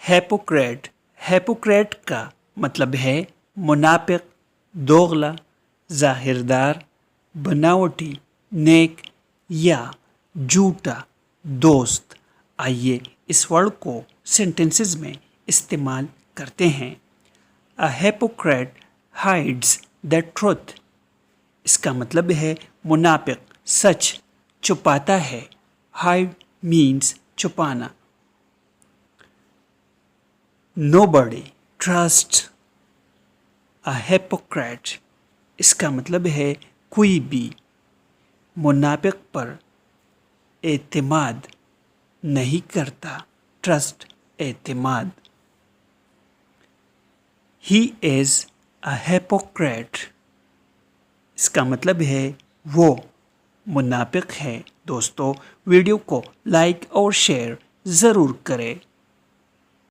Hypocrite, hypocrite کا مطلب ہے منافق، دوغلا، ظاہردار، بناوٹی، نیک یا جھوٹا دوست۔ آئیے اس ورڈ کو سینٹنسز میں استعمال کرتے ہیں۔ A hypocrite hides the truth۔ اس کا مطلب ہے منافق سچ چھپاتا ہے۔ Hide means چھپانا۔ Nobody trusts a hypocrite۔ اس کا مطلب ہے کوئی بھی منافق پر اعتماد نہیں کرتا۔ ٹرسٹ، اعتماد۔ He is a hypocrite۔ اس کا مطلب ہے وہ منافق ہے۔ دوستو ویڈیو کو لائک اور شیئر ضرور کریں۔